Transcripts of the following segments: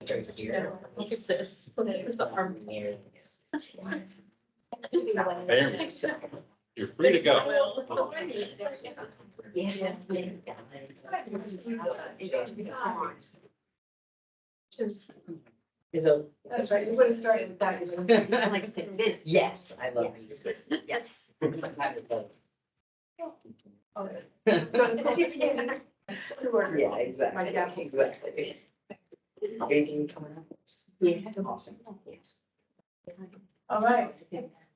Look at this. Look at this arm. There. You're free to go. Yeah. Just. That's right, you would have started with that. I like to say this. Yes, I love this. Yes. Yeah, exactly. Exactly. Baking coming up. Yeah, awesome. Yes. All right.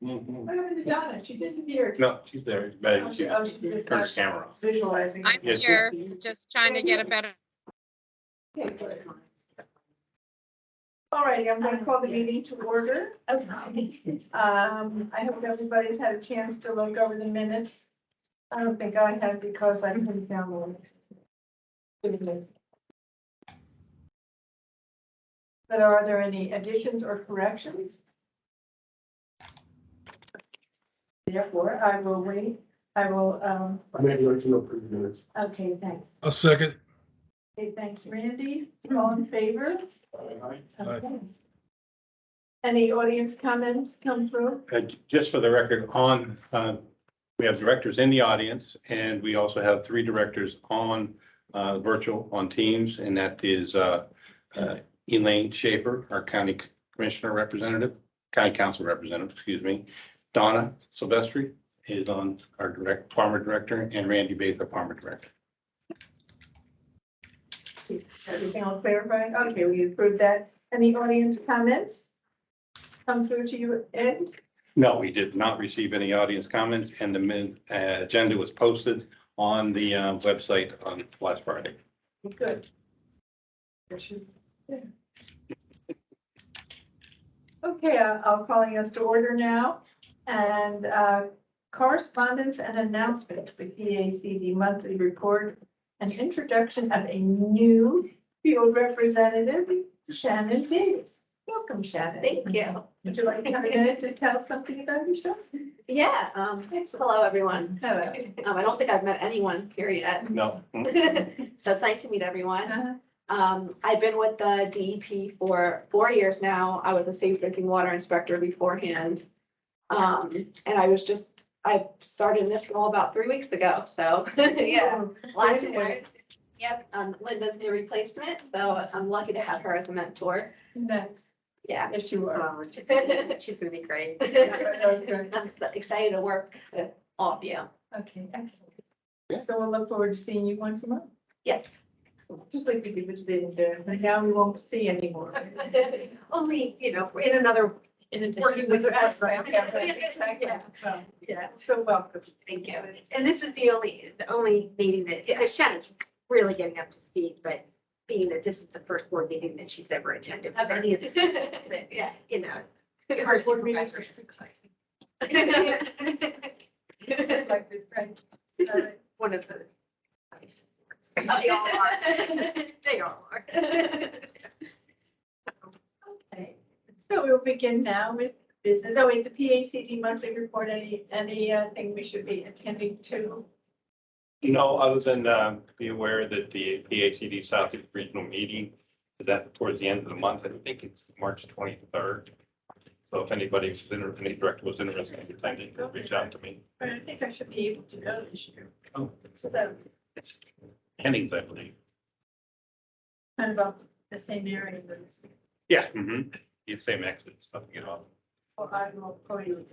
Mhm. What happened to Donna? She disappeared. No, she's there. Oh, She she just turned her camera off. visualizing. I'm Yeah. here, just trying to get a better. Okay, good. All righty, I'm gonna call the meeting to order. I hope everybody's had a chance to look over the minutes. I don't think I have because I couldn't download it. But are there any additions or corrections? Therefore, I will wait. I will, I made the original approve the minutes. okay, thanks. A second. Okay, thanks, Randy. All in favor? Aye. Okay. Any audience comments come through? Just for the record, we have directors in the audience, and we also have 3 directors on virtual on Teams, and that is Elaine Schaefer, our county commissioner representative, county council representative, excuse me. Donna Silvestri is on our farmer director, and Randy Bates, our farmer director. Everything all clarified? Okay, we approved that. Any audience comments? Come through to you, Ed? No, we did not receive any audience comments, and the agenda was posted on the website on last Friday. Good. Okay, I'll calling us to order now. And correspondence and announcements, the PACD monthly report, an introduction of a new field representative, Shannon Davis. Welcome, Shannon. Thank you. Would you like to have a minute to tell something about yourself? Yeah, hello, everyone. Hello. I don't think I've met anyone here yet. No. So it's nice to meet everyone. Uh-huh. I've been with the DEP for 4 years now. I was a safe drinking water inspector beforehand. And I started in this role about 3 weeks ago, so yeah, lots of work. Yep, Linda's new replacement, so I'm lucky to have her as a mentor. Nice. Yeah. Yes, you are. She's gonna be great. Okay, I'm so excited to work with all of you. excellent. So we'll look forward to seeing you once a month, Yes. just like we did with Linda, but now we won't see anymore. Only, in another, working with the rest, right? Yeah, so welcome. Thank you. And this is the only meeting that Shannon's really getting up to speed, but being that this is the first board meeting that she's ever attended of any of this, that, Yeah. Her Board meetings are supervisors. Elected, right? This is one of the. They all are. They all are. Okay, so we'll begin now with business. Oh, wait, the PACD monthly report, anything we should be attending to? No, other than be aware that the PACD Southeast Regional Meeting is towards the end of the month. I think it's March 23rd. So if any director was interested in attending, reach out to me. But I think I should be able to go this year. Oh, So that it's Hennings, I believe. kind of up the same area, but it's, Yeah. Mm-hmm. The same exit, stuff to get off. well, I will probably do.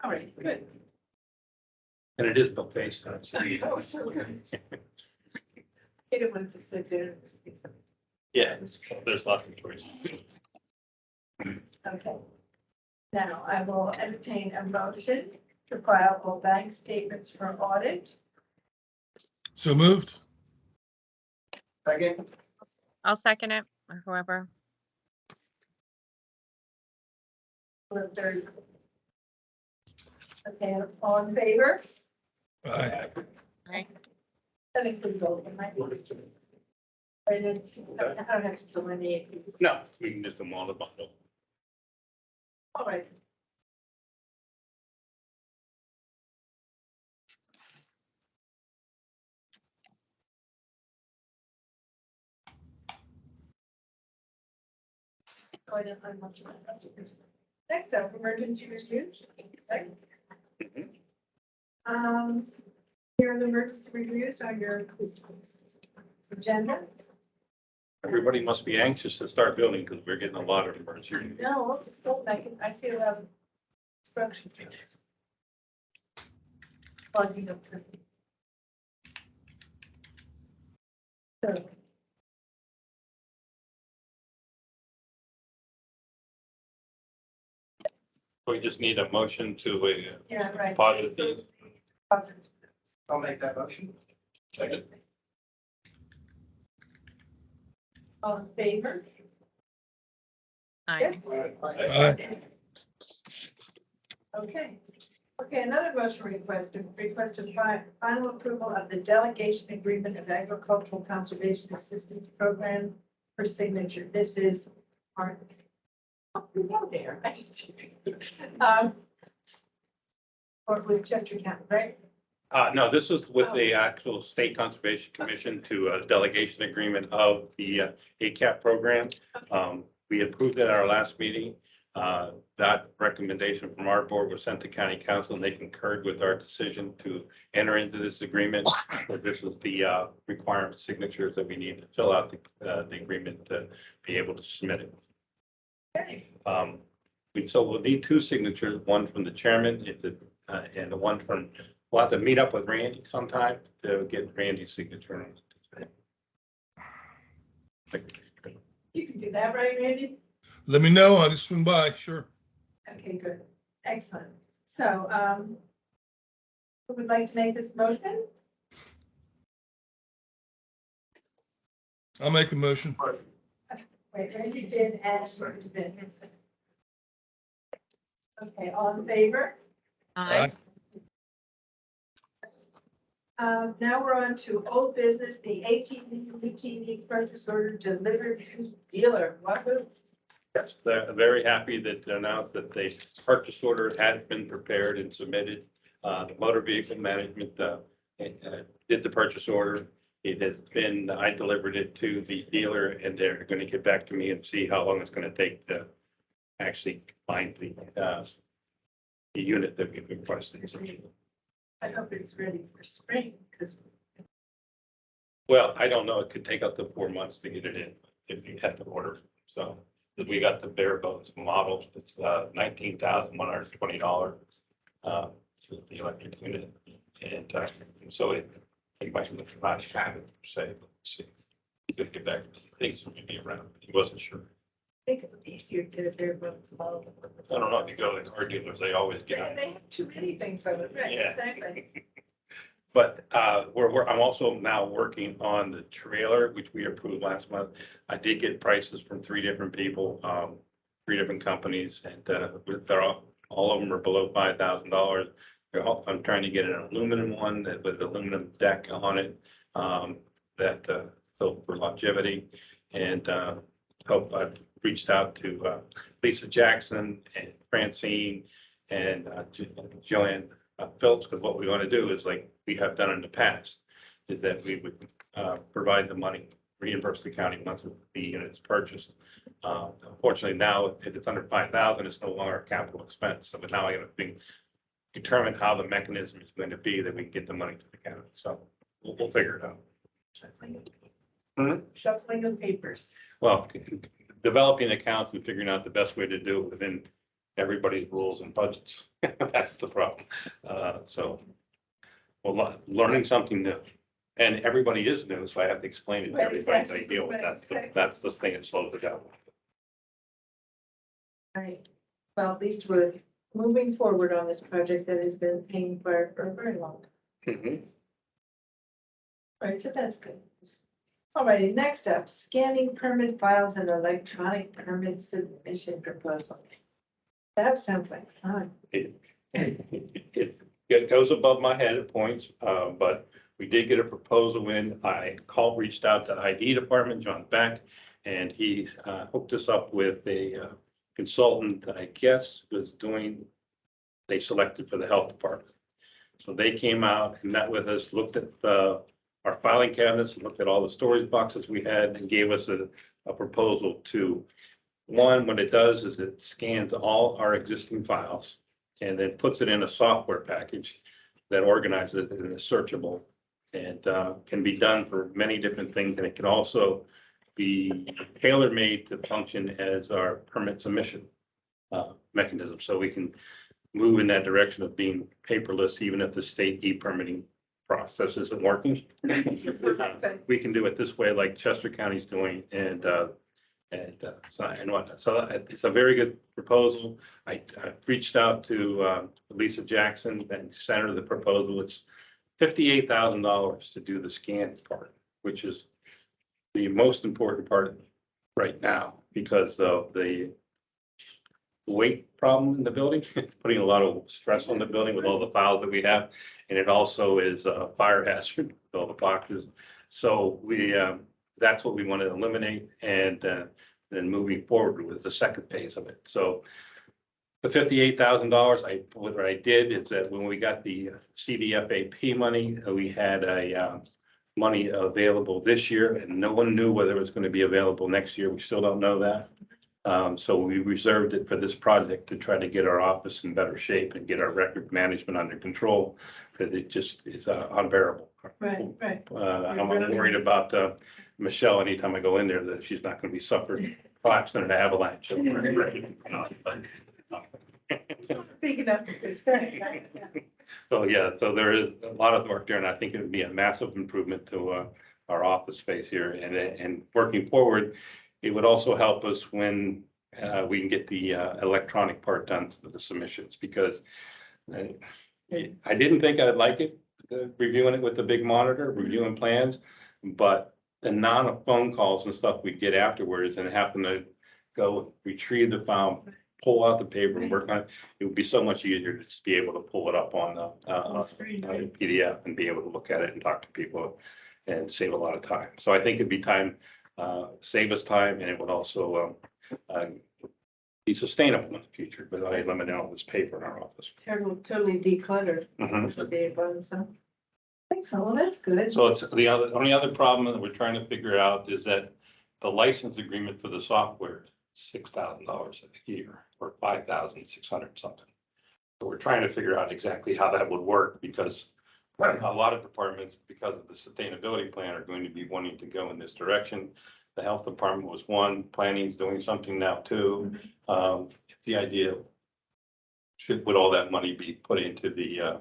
All right, good. And it is buffet, so it's. Oh, so good. It wants to sit there. Yeah, there's lots of choices. Okay. Now I will entertain a motion to file all bank statements for audit. So moved. Second. I'll second it, or whoever. Or third. Okay, all in favor? Aye. That includes all of my. I don't have to delineate these. No, we can just do them all in a bundle. All right. Next up, emergency reviews. Right? Here are the emergency reviews on your agenda. Everybody must be anxious to start building because we're getting a lot of emergency. reviews. No, it's still making, I see a lot of instruction changes. Plugging up. So, We just need a motion to yeah, right. positive things. Positives. I'll make that motion. Second. All in favor? Aye. Yes? Aye. Okay. Okay, another motion request of final approval of the delegation agreement of agricultural conservation assistance program for signature. This is our, oh, we go there. I just, or with Chester County, right? No, this is with the actual State Conservation Commission to a delegation agreement of the ACAP program. We approved it at our last meeting. That recommendation from our board was sent to county council and they concurred with our decision to enter into this agreement. This was the requirement signatures that we need to fill out the agreement to be able to submit it. Okay. So we'll need two signatures, one from the chairman and the one from, we'll have to meet up with Randy sometime to get Randy's signature on it. You can do that, right, Randy? Let me know. I'll just swing by. Sure. Okay, good. Excellent. So, who would like to make this motion? I'll make the motion. Wait, Randy did and you did. Okay, all in favor? Aye. Now we're on to old business, the ATV purchase order delivered to dealer. Wahoo! Yes, they're very happy that to announce that the purchase order has been prepared and submitted. The motor vehicle management did the purchase order. It has been, I delivered it to the dealer and they're going to get back to me and see how long it's going to take to actually find the unit that we've requested. I hope it's ready for spring because Well, I don't know. It could take up to 4 months to get it in if you have to order. So we got the bare bones model. It's $19,120 for the electric unit. And so it might not have it per se. But see, he could get back. I think something be around. He wasn't sure. I think it would be easier to do it small. I don't know. If you go to the car dealers, they always get on. They have too many things of it, right? Yeah. Exactly. But I'm also now working on the trailer, which we approved last month. I did get prices from 3 different people, 3 different companies, and they're all of them are below $5,000. I'm trying to get an aluminum one with aluminum deck on it, so for longevity. And hope I've reached out to Lisa Jackson and Francine and Joanne Phillips, because what we want to do is like we have done in the past, is that we would provide the money, reimburse the county once the unit is purchased. Unfortunately, now if it's under 5,000, it's no longer a capital expense. So, but now I got to determine how the mechanism is going to be that we can get the money to the county. So we'll figure it out. Shuffling of papers. Well, developing accounts and figuring out the best way to do it within everybody's rules and budgets. That's the problem. So, well, learning something new. And everybody is new, so I have to explain it to Right, everybody exactly. I deal with. Right, That's the thing that slows it down. All right. Well, at least we're moving forward on this project that has been paying for a very long time. Mhm. Right, so that's good. All righty, next up, scanning permit files and electronic permit submission proposal. That sounds like fun. It goes above my head at points, but we did get a proposal in. I reached out to ID department, John Beck, and he hooked us up with a consultant that I guess was doing, they selected for the health department. So they came out and met with us, looked at our filing cabinets, looked at all the storage boxes we had and gave us a proposal to One, what it does is it scans all our existing files and then puts it in a software package that organizes it in a searchable and can be done for many different things. And it can also be tailor-made to function as our permit submission mechanism. So we can move in that direction of being paperless, even if the state e-permitting process isn't working. We can do it this way like Chester County's doing and whatnot. So it's a very good proposal. I reached out to Lisa Jackson and sent her the proposal. It's $58,000 to do the scan part, which is the most important part right now because of the weight problem in the building. It's putting a lot of stress on the building with all the files that we have. And it also is a fire hazard with all the boxes. So that's what we want to eliminate and then moving forward with the second phase of it. So the $58,000, what I did is that when we got the CDFAP money, we had a money available this year and no one knew whether it was going to be available next year. We still don't know that. So we reserved it for this project to try to get our office in better shape and get our record management under control because it just is unbearable. Right. I'm worried about Michelle anytime I go in there that she's not going to be suffering collapsing in an avalanche. Big enough to respect. So yeah, so there is a lot of work there and I think it would be a massive improvement to our office space here and working forward. It would also help us when we can get the electronic part done for the submissions because I didn't think I'd like it, reviewing it with the big monitor, reviewing plans, but the amount of phone calls and stuff we get afterwards and having to go retrieve the file, pull out the paper and work on it, it would be so much easier to just be able to pull it up on the screen. PDF and be able to look at it and talk to people and save a lot of time. So I think it'd be time. Save us time and it would also be sustainable in the future, but I eliminate all this paper in our office. Totally decluttered. Mhm. That's what they want, so. Excellent, well, that's good. So it's only other problem that we're trying to figure out is that the license agreement for the software is $6,000 a year or 5,600 something. So we're trying to figure out exactly how that would work because a lot of departments, because of the sustainability plan, are going to be wanting to go in this direction. The health department was one, planning is doing something now too. The idea would all that money be put into the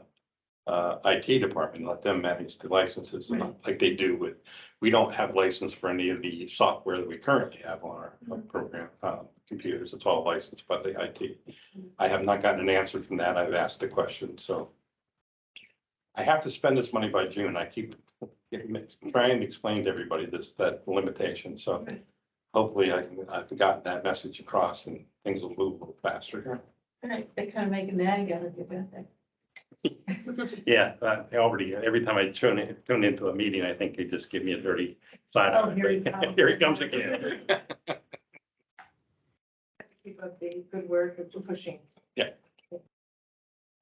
IT department, let them manage the licenses like they do with, we don't have license for any of the software that we currently have on our program computers. It's all licensed by the IT. I have not gotten an answer from that. I've asked the question, so. I have to spend this money by June. I keep trying to explain to everybody that limitation. So hopefully I've gotten that message across and things will move a little faster here. Right, they kind of make a nag out of you, don't they? Yeah, I already, every time I tune into a meeting, I think they just give me a dirty side. Oh, here he comes. Here he comes again. Keep up the good work of pushing. Yeah.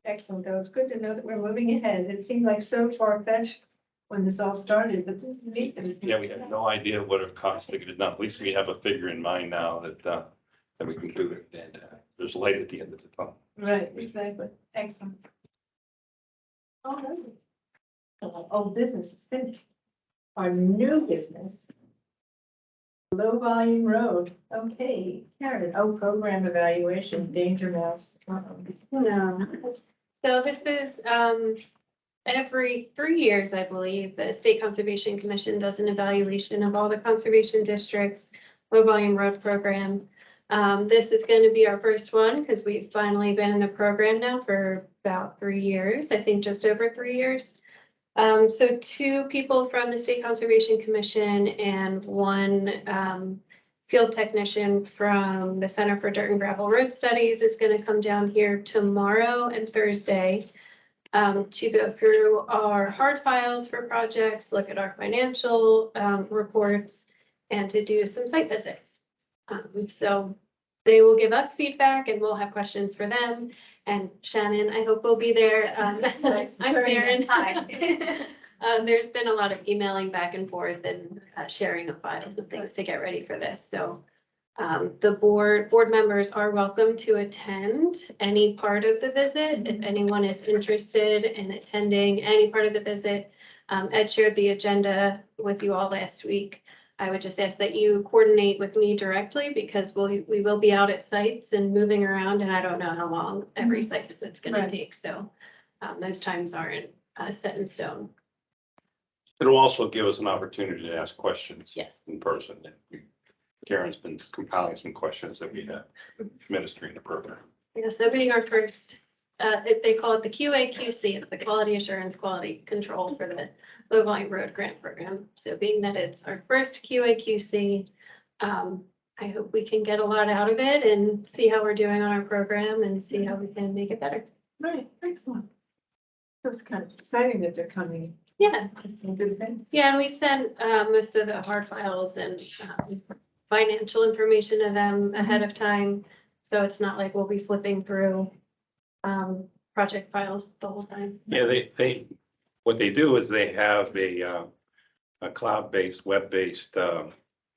Excellent, though. It's good to know that we're moving ahead. It seemed like so far-fetched when this all started, but this is neat. Yeah, we had no idea what it cost to get it done. At least we have a figure in mind now that we can do it. And there's light at the end of the tunnel. Right, exactly. Excellent. All right. Old business is finished. Our new business. Low volume road. Okay, Karen, program evaluation, danger mouse. No. So this is, every 3 years, I believe, the State Conservation Commission does an evaluation of all the conservation districts, low volume road program. This is going to be our first one because we've finally been in the program now for about 3 years, I think just over 3 years. So 2 people from the State Conservation Commission and 1 field technician from the Center for Dirt and Gravel Road Studies is going to come down here tomorrow and Thursday to go through our hard files for projects, look at our financial reports, and to do some site visits. So they will give us feedback and we'll have questions for them. And Shannon, I hope will be there. I'm Karen. Hi. There's been a lot of emailing back and forth and sharing of files and things to get ready for this. So The board members are welcome to attend any part of the visit. If anyone is interested in attending any part of the visit, Ed shared the agenda with you all last week. I would just ask that you coordinate with me directly because we will be out at sites and moving around, and I don't know how long every site visit's gonna Right. take, so those times aren't set in stone. It'll also give us an opportunity to ask questions. Yes. In person. Karen's been compiling some questions that we have administering the program. Yes, so being our first, they call it the QA/QC, it's the Quality Assurance Quality Control for the Low Volume Road Grant Program. So being that it's our first QA/QC, I hope we can get a lot out of it and see how we're doing on our program and see how we can make it better. Right, excellent. So it's kind of exciting that they're coming. Yeah, It's some good things. yeah, and we sent most of the hard files and financial information to them ahead of time. So it's not like we'll be flipping through project files the whole time. Yeah, what they do is they have a cloud-based, web-based,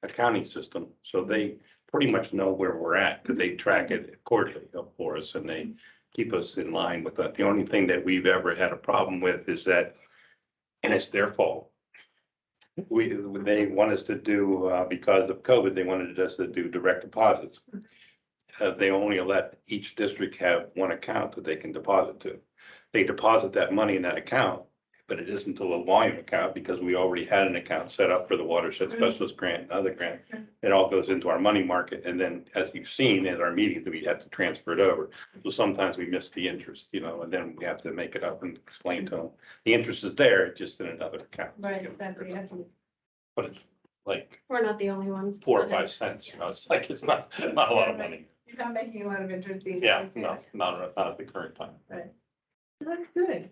accounting system. So they pretty much know where we're at because they track it quarterly for us and they keep us in line with that. The only thing that we've ever had a problem with is that, and it's their fault. They want us to do, because of COVID, they wanted us to do direct deposits. They only let each district have one account that they can deposit to. They deposit that money in that account, but it isn't a low volume account because we already had an account set up for the watershed specialist grant and other grants. It all goes into our money market. And then as you've seen in our meetings, we have to transfer it over. So sometimes we miss the interest, and then we have to make it up and explain to them. The interest is there, just in another account. Right, exactly. But it's like We're not the only ones. 4 or 5 cents, it's like, it's not a lot of money. You're not making a lot of interest either. Yeah, not at the current time. That's good.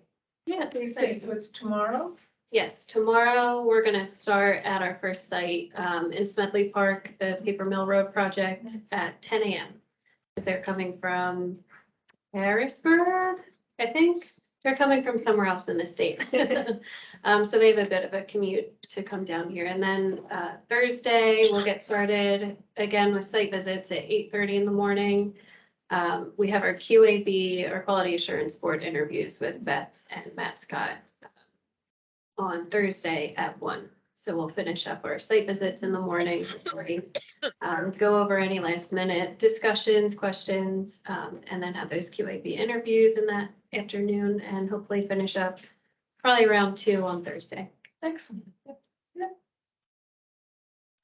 Yeah, You say it's tomorrow? yes, tomorrow we're gonna start at our first site in Smedley Park, the Paper Mill Road project at 10 a.m. Because they're coming from Harrisburg, I think. They're coming from somewhere else in the state. So they have a bit of a commute to come down here. And then Thursday, we'll get started again with site visits at 8:30 in the morning. We have our QAB, or Quality Assurance Board interviews with Beth and Matt Scott on Thursday at 1. So we'll finish up our site visits in the morning, go over any last minute discussions, questions, and then have those QAB interviews in that afternoon and hopefully finish up probably around 2 on Thursday. Excellent. Yep.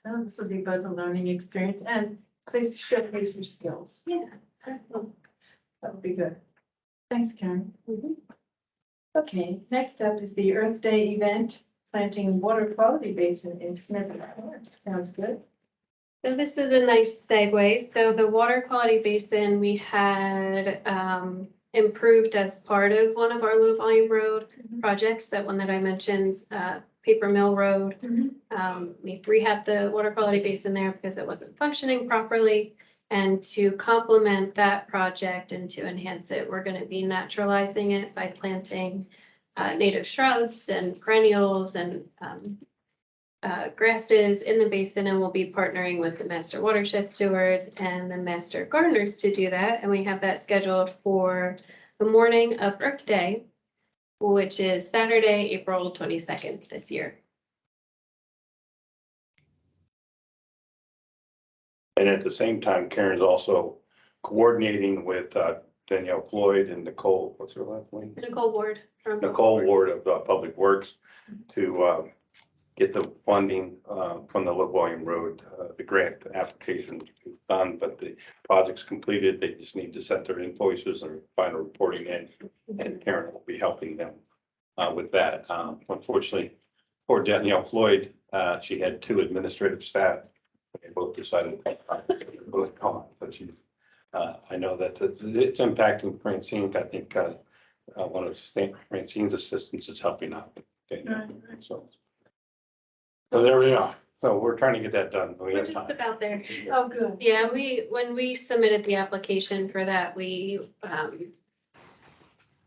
So this will be both a learning experience and place to showcase your skills. Yeah. Excellent. That would be good. Thanks, Karen. Okay, next up is the Earth Day event, planting water quality basin in Smith. Sounds good. So this is a nice segue. So the water quality basin we had improved as part of one of our low volume road projects, that one that I mentioned, Paper Mill Road. We rehabbed the water quality basin there because it wasn't functioning properly. And to complement that project and to enhance it, we're going to be naturalizing it by planting native shrubs and perennials and grasses in the basin, and we'll be partnering with the master watershed stewards and the master gardeners to do that. And we have that scheduled for the morning of Earth Day, which is Saturday, April 22nd this year. And at the same time, Karen's also coordinating with Danielle Floyd and Nicole, what's her last name? Nicole Ward from Nicole Ward of Public Works to get the funding from the low volume road. The grant application is done, but the project's completed. They just need to set their invoices and final reporting in, and Karen will be helping them with that. Unfortunately, poor Danielle Floyd, she had 2 administrative staff. They both decided both gone, but she, I know that it's impacting Francine. I think one of Francine's assistants is helping out. So there we are. So we're trying to get that done. But we We're have just time. about there. Oh, good. Yeah, when we submitted the application for that, we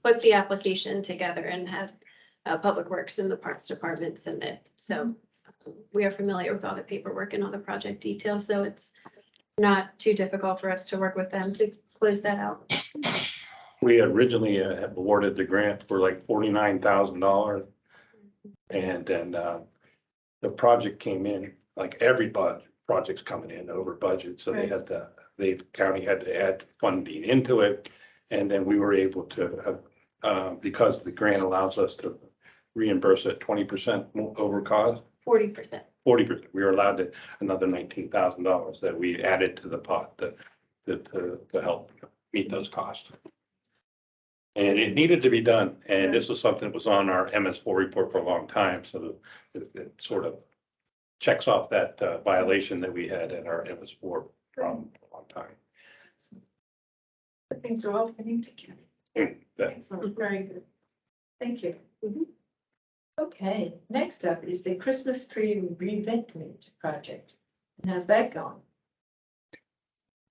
put the application together and had Public Works and the Parks Department submit. So we are familiar with all the paperwork and all the project details, so it's not too difficult for us to work with them to close that out. We originally had awarded the grant for like $49,000. And then the project came in, like every project's coming in over budget, so they had the county had to add funding into it. And then we were able to, because the grant allows us to reimburse at 20% over cost, 40%. 40%, we were allowed to, another $19,000 that we added to the pot to help meet those costs. And it needed to be done, and this was something that was on our MS4 report for a long time, so it sort of checks off that violation that we had in our MS4 from a long time. Things are all fitting together. That- Excellent, very good. Thank you. Okay, next up is the Christmas tree revetment project. And how's that going?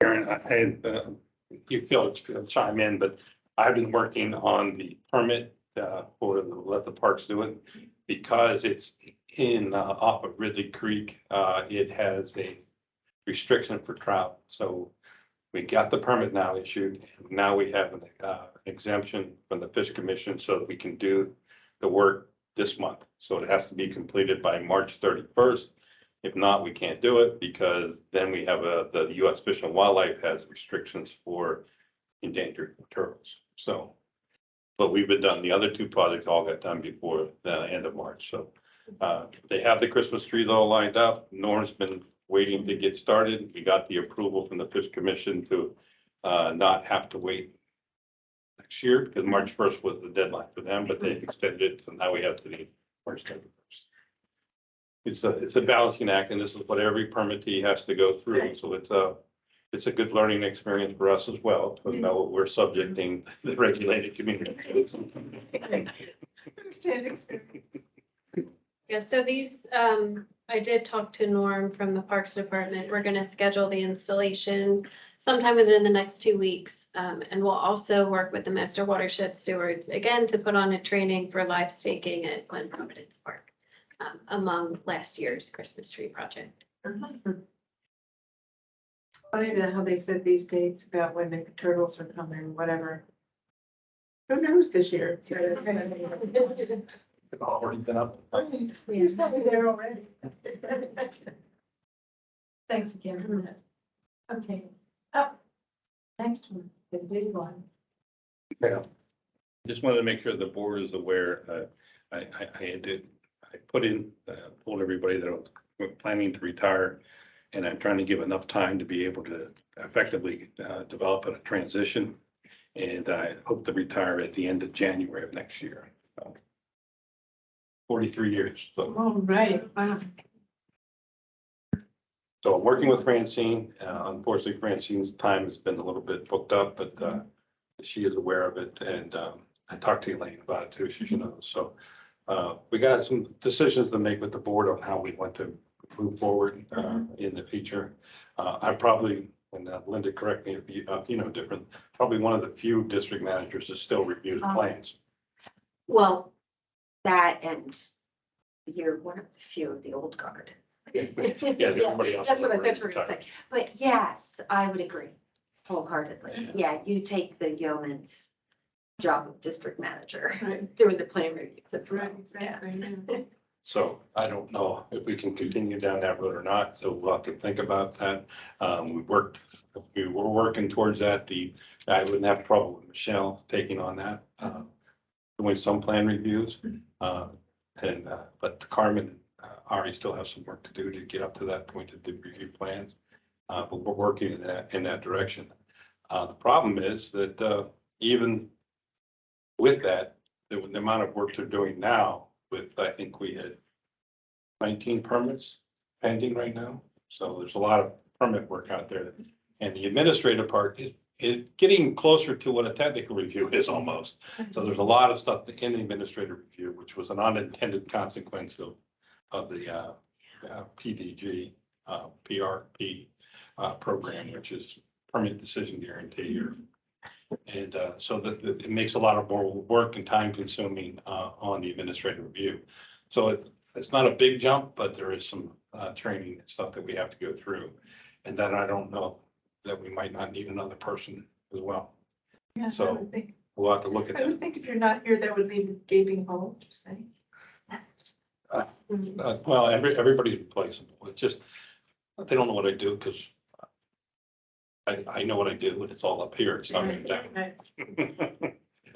Aaron, you feel chime in, but I've been working on the permit for let the parks do it because it's in off of Ridley Creek. It has a restriction for trout, so we got the permit now issued. Now we have an exemption from the Fish Commission so that we can do the work this month. So it has to be completed by March 31st. If not, we can't do it because then we have the U.S. Fish and Wildlife has restrictions for endangered turtles. So, but we've been done. The other two projects all got done before the end of March. So they have the Christmas trees all lined up. Norm's been waiting to get started. We got the approval from the Fish Commission to not have to wait next year because March 1st was the deadline for them, but they've extended it. So now we have to the March 31st. It's a balancing act, and this is what every permittee has to go through. So it's a good learning experience for us as well to know what we're subjecting the regulated community. Understand experience. Yeah, so these, I did talk to Norm from the Parks Department. We're gonna schedule the installation sometime within the next 2 weeks. And we'll also work with the Master Watershed Stewards again to put on a training for live staking at Glen Providence Park among last year's Christmas tree project. Funny that how they said these dates about when the turtles are coming, whatever. Who knows this year? They've already been up. He's probably there already. Thanks again for that. Okay, up. Next one, the big one. Yeah. Just wanted to make sure the board is aware. I put in, told everybody that I was planning to retire. And I'm trying to give enough time to be able to effectively develop a transition. And I hope to retire at the end of January of next year. 43 years. So, All right, wow. so I'm working with Francine. Unfortunately, Francine's time has been a little bit booked up, but she is aware of it. And I talked to Elaine about it too, she knows. So we got some decisions to make with the board on how we want to move forward in the future. I probably, and Linda, correct me if you know different, probably one of the few district managers that still reviews plans. Well, that and you're one of the few of the old guard. Yeah, everybody else. That's what I already thought you were gonna say. retired. But yes, I would agree wholeheartedly. Yeah, you take the yeoman's job of district manager, Right. doing the plan reviews. That's Right, right. exactly. Yeah. So I don't know if we can continue down that road or not, so we'll have to think about that. We were working towards that. I wouldn't have trouble with Michelle taking on that, doing some plan reviews. But Carmen and Ari still have some work to do to get up to that point to do review plans. But we're working in that direction. The problem is that even with that, the amount of work they're doing now with, I think we had 19 permits pending right now. So there's a lot of permit work out there. And the administrative part is getting closer to what a technical review is almost. So there's a lot of stuff in the administrative review, which was an unintended consequence of the PDG, PRP program, which is permit decision guarantee. And so that it makes a lot of more work and time consuming on the administrative review. So it's not a big jump, but there is some training and stuff that we have to go through. And then I don't know that we might not need another person as well. Yeah, So- I would think, We'll have to look at I would that. think if you're not here, that would leave a gaping hole, just saying. Well, everybody's replaceable. It's just, they don't know what I do because I know what I do, but it's all up here. It's not written down. Right.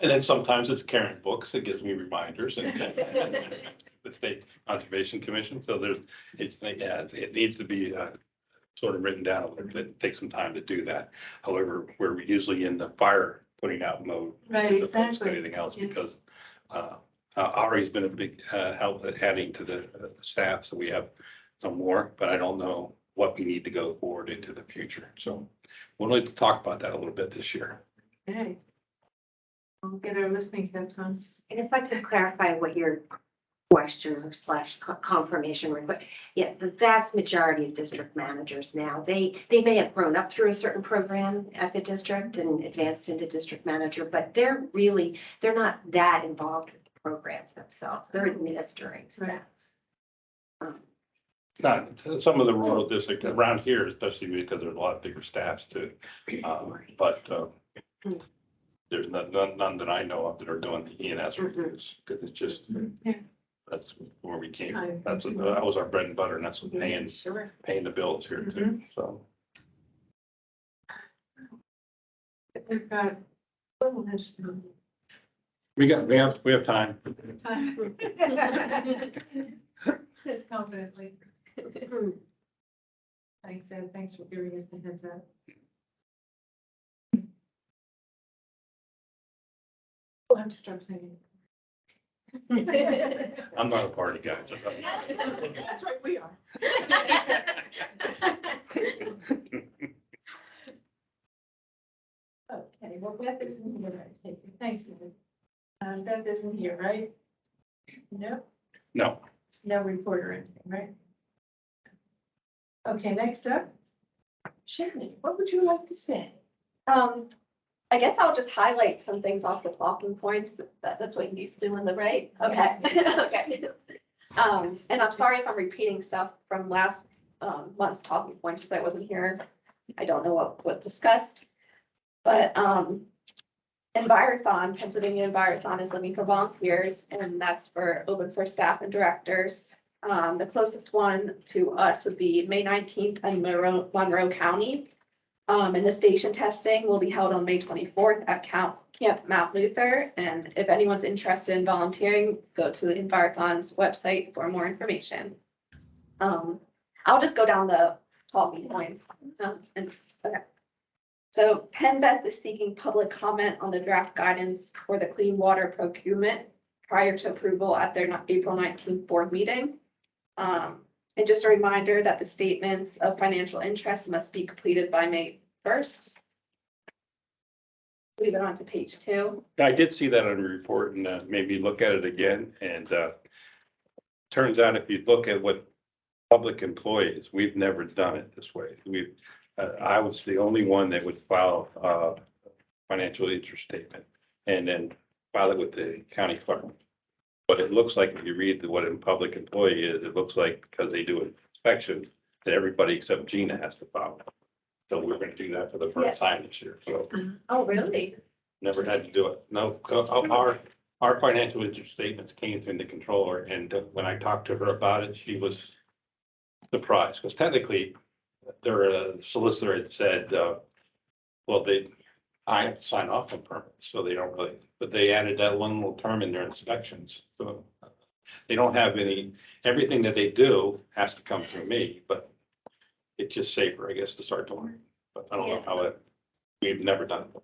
And then sometimes it's Karen books. It gives me reminders and the State Conservation Commission. So there's, it needs to be sort of written down a little bit. It takes some time to do that. However, we're usually in the fire putting out mode. Right, as opposed to exactly. Anything else Yes. because Ari's been a big help at adding to the staff. So we have some more, but I don't know what we need to go forward into the future. So we'll need to talk about that a little bit this year. Okay. We'll get our listening tips on. And if I could clarify what your questions or slash confirmation request, yeah, the vast majority of district managers now, they may have grown up through a certain program at the district and advanced into district manager, but they're not that involved with the programs themselves. They're administering staff. It's not, some of the rural districts around here, especially because there's a lot of bigger staffs too. But there's none that I know of that are doing the ENS reviews, because it's just, Yeah. that's where we came. I That's what, think so. that was our bread and butter, and that's what Sure. paying the bills here too, so. We've got. We have time. Time. Says confidently. Thanks, Ed. Thanks for giving us the heads up. Oh, I'm struggling. I'm not a party guy. so- That's right, we are. Okay, well, Beth isn't here, right? Thank you. Thanks, Ed. Beth isn't here, right? No, No, no report or anything, right? Okay, next up. Shannon, what would you like to say? I guess I'll just highlight some things off the talking points. That's what you used to do in the right? Okay, okay. And I'm sorry if I'm repeating stuff from last month's talking points because I wasn't here. I don't know what was discussed. But Envirothon, Pennsylvania Envirothon is looking for volunteers, and that's open for staff and directors. The closest one to us would be May 19th in Monroe County. And the station testing will be held on May 24th at Camp Mount Luther. And if anyone's interested in volunteering, go to the Envirothon's website for more information. I'll just go down the talking points. Okay. So PennVest is seeking public comment on the draft guidance for the clean water procurement prior to approval at their April 19th board meeting. And just a reminder that the statements of financial interest must be completed by May 1st. Leave it on to page 2. I did see that on the report and maybe look at it again. And turns out if you look at what public employees, we've never done it this way. I was the only one that would file a financial interest statement and then file it with the county clerk. But it looks like if you read what a public employee is, it looks like because they do inspections, that everybody except Gina has to file. So we're going to do that for the first time this year. So Oh, really? never had to do it. No, our financial interest statements came through the controller, and when I talked to her about it, she was surprised because technically, their solicitor had said, well, I have to sign off on permits, so they don't really, but they added that one little term in their inspections. So they don't have everything that they do has to come through me, but it's just safer, I guess, to start doing it. But I don't know how we've never done it.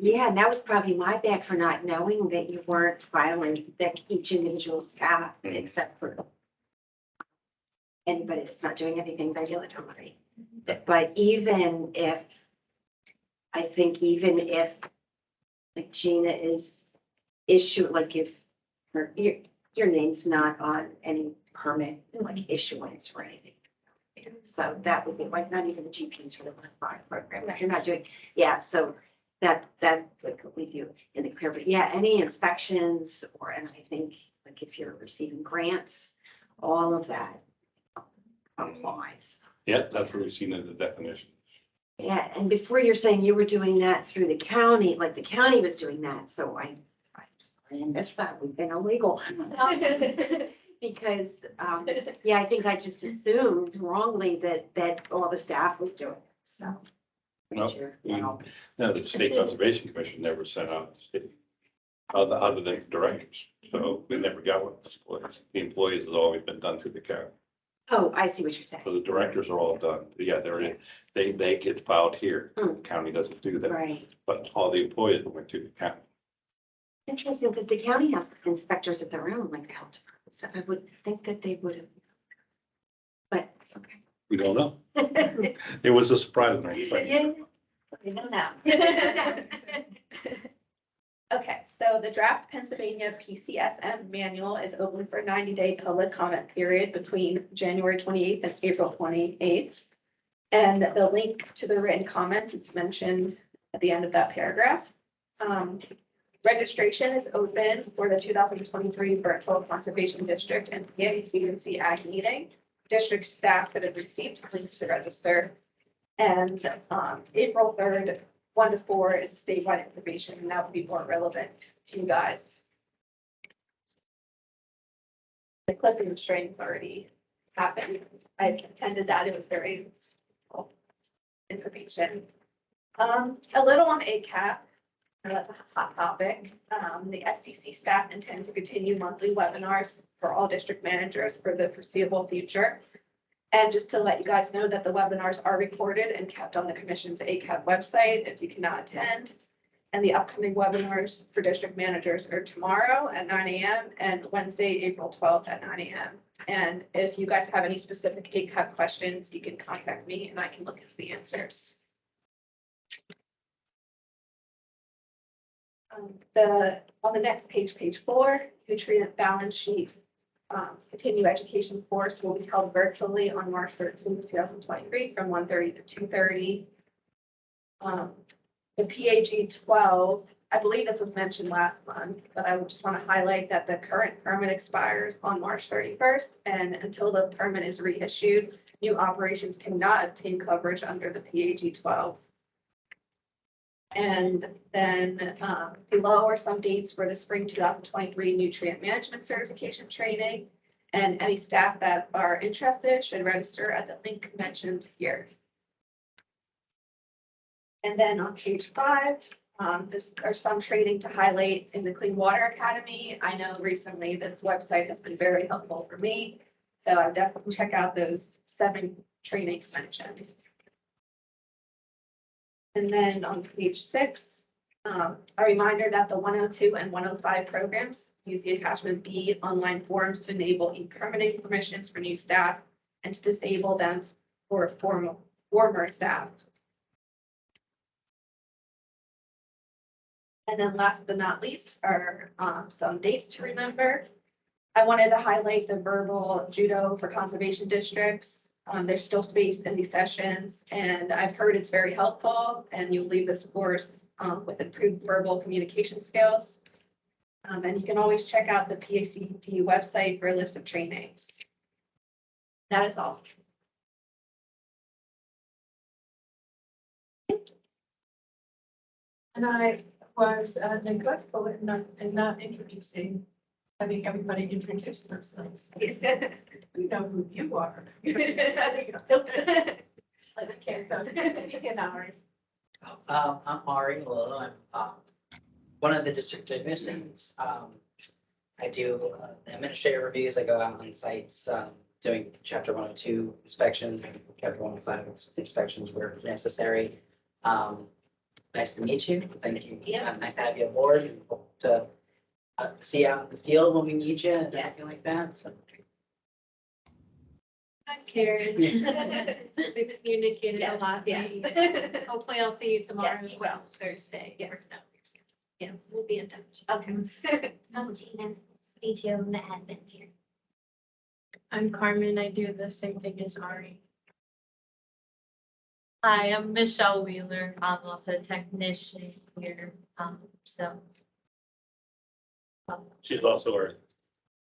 Yeah, and that was probably my bad for not knowing that you weren't filing that each individual staff, except for anybody that's not doing anything regulatory. But even if, I think even if like Gina is like if your name's not on any permit, like issuance or anything. So that would be like not even the GPs for the program. If you're not doing, so that would leave you in the clear. But yeah, any inspections and I think like if you're receiving grants all of that applies. Yeah, that's what we've seen in the definition. Yeah, and before you're saying you were doing that through the county, like the county was doing that, so I missed that, we've been illegal. Because, yeah, I think I just assumed wrongly that all the staff was doing it, so. No, Well, no, the State Conservation Commission never sent out other than directors. So we never got one. The employees has always been done through the county. Oh, I see what you're So saying, the directors are all done. Yeah, they get filed here. The county doesn't do that, right. but all the employees went to the county. Interesting, because the county has inspectors of their own, like the health department, so I would think that they would have. But, okay. We don't know. It was a surprise. When I Yeah, said, yeah, I know now. Okay, so the draft Pennsylvania PCSM manual is open for 90-day public comment period between January 28th and April 28th. And the link to the written comments, it's mentioned at the end of that paragraph. Registration is open for the 2023 Virtual Conservation District and PAC Ag meeting. District staff that have received links to register. And April 3rd, 1 to 4 is statewide information, and that would be more relevant to you guys. The clipping training already happened. I attended that. It was very useful information. A little on ACAP. That's a hot topic. The STC staff intend to continue monthly webinars for all district managers for the foreseeable future. And just to let you guys know that the webinars are recorded and kept on the commission's ACAP website if you cannot attend. And the upcoming webinars for district managers are tomorrow at 9 a.m. and Wednesday, April 12th at 9 a.m. And if you guys have any specific ACAP questions, you can contact me and I can look into the answers. On the next page, page 4, nutrient balance sheet. Continue education course will be held virtually on March 13th, 2023 from 1:30 to 2:30. The PAG 12, I believe this was mentioned last month, but I would just want to highlight that the current permit expires on March 31st, and until the permit is reissued, new operations cannot obtain coverage under the PAG 12. And then below are some dates for the spring 2023 nutrient management certification training. And any staff that are interested should register at the link mentioned here. And then on page 5, this are some training to highlight in the Clean Water Academy. I know recently this website has been very helpful for me. So I definitely check out those 7 trainings mentioned. And then on page 6, a reminder that the 102 and 105 programs use the attachment B online forms to enable e-permitting permissions for new staff and to disable them for former staff. And then last but not least are some dates to remember. I wanted to highlight the verbal judo for conservation districts. There's still space in these sessions, and I've heard it's very helpful, and you'll leave this course with improved verbal communication skills. And you can always check out the PACD website for a list of trainings. That is all. And I was neglectful in not introducing, having everybody introduce themselves. We know who you are. Okay, so begin, Ari. I'm Ari Lolo. I'm one of the district admissions. I do administrative reviews. I go out on sites doing chapter 102 inspections, chapter 105 inspections where necessary. Nice to meet you. Thank you. Yeah. Nice to have you aboard and hope to see you out in the field when we need you and everything like that. So. Nice, Karen. We communicated a lot. Yes. Hopefully I'll see you tomorrow. Yes, you will. Thursday. Yes. Yes, we'll be in touch. Okay. I'm Gina, speech on the admin here. I'm Carmen. I do the same thing as Ari. Hi, I'm Michelle Wheeler. I'm also a technician here. She's also our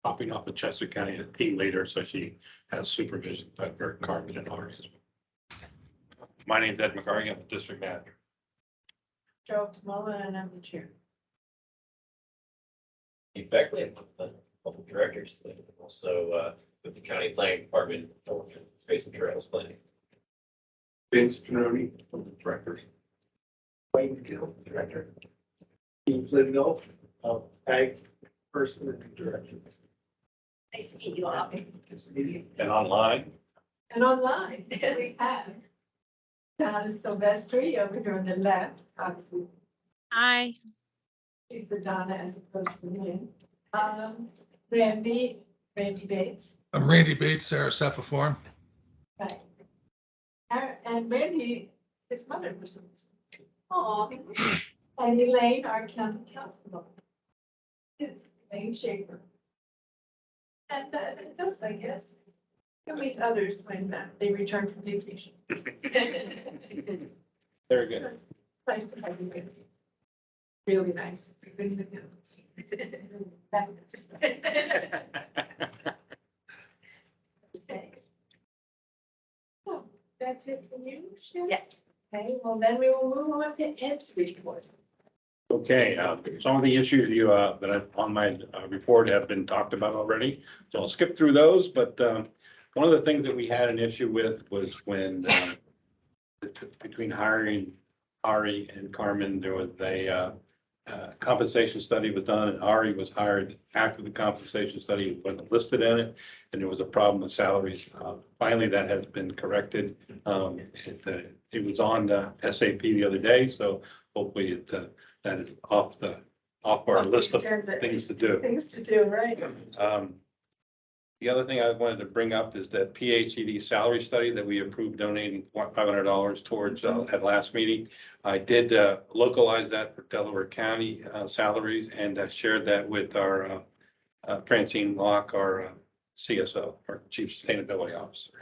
popping off of Chester County, a team leader, so she has supervision over Carmen and Ari as well. My name's Ed McCarty, I'm the district manager. Joe Mullen, and I'm the chair. Steve Beckley, I'm the public directors, also with the county planning department, space and trails planning. Vince Pinoni, directors. Wayne Gill, director. Dean Flynn, ag person and director. Nice to meet you all. And online, And online, we have Donna Silvestri over here on the left, obviously, Hi. she's the Donna as opposed to me. Randy Bates, I'm Randy Bates, Sarah Farm. right. And Randy, his mother was in this. Aw, And Elaine, our county council. It's Elaine Schaefer. And those, I guess, you'll meet others when they return from vacation. very good. It's nice to have you. Really nice. Okay. So that's it from you, Sharon? yes. Okay, well, then we will move on to Ed's report. Okay, some of the issues you, that I've on my report have been talked about already, so I'll skip through those, but, one of the things that we had an issue with was when, between hiring Ari and Carmen, there was a, compensation study was done, and Ari was hired after the compensation study wasn't listed in it, and there was a problem with salaries. Finally, that has been corrected. It was on the SAP the other day, so hopefully that is off our list of things to do. Things to do, right? The other thing I wanted to bring up is that PHED salary study that we approved donating $500 towards at last meeting. I did localize that for Delaware County salaries, and I shared that with our Francine Locke, our CSO, our Chief Sustainability Officer.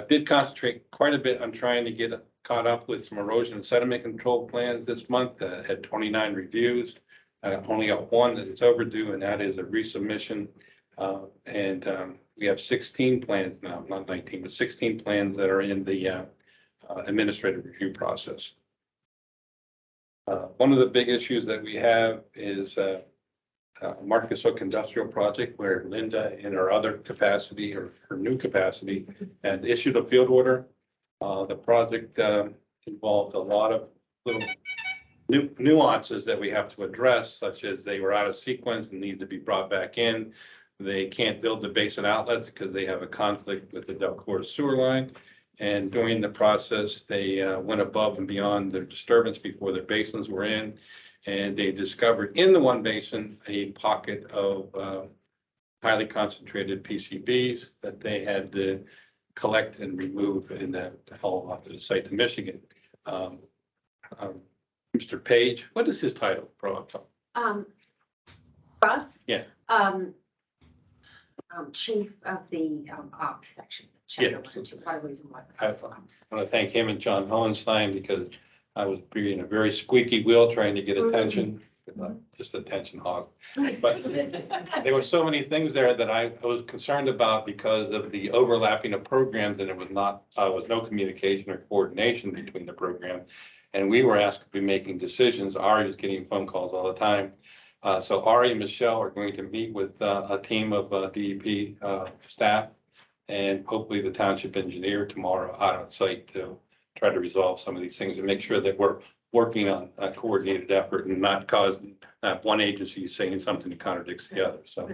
Did concentrate quite a bit on trying to get caught up with some erosion and sediment control plans this month. Had 29 reviews. Only got one that is overdue, and that is a resubmission. We have 16 plans now, not 19, but 16 plans that are in the administrative review process. One of the big issues that we have is Marcus Hook Industrial Project, where Linda in her other capacity or her new capacity had issued a field order. The project involved a lot of little nuances that we have to address, such as they were out of sequence and need to be brought back in. They can't build the basin outlets because they have a conflict with the Delaware sewer line. And during the process, they went above and beyond their disturbance before their basins were in. And they discovered in the one basin a pocket of highly concentrated PCBs that they had to collect and remove and then haul off to the site to Michigan. Mr. Page, what is his title? Ross? Yeah. Chief of the ops section. Yeah. Highways and I whatnot. want to thank him and John Hohenstein because I was being a very squeaky wheel trying to get attention, not just attention hog. But there were so many things there that I was concerned about because of the overlapping of programs, and it was was no communication or coordination between the program. And we were asked to be making decisions. Ari was getting phone calls all the time. So Ari and Michelle are going to meet with a team of DEP staff and hopefully the township engineer tomorrow out on site to try to resolve some of these things and make sure that we're working on a coordinated effort and not causing one agency saying something that contradicts the other. So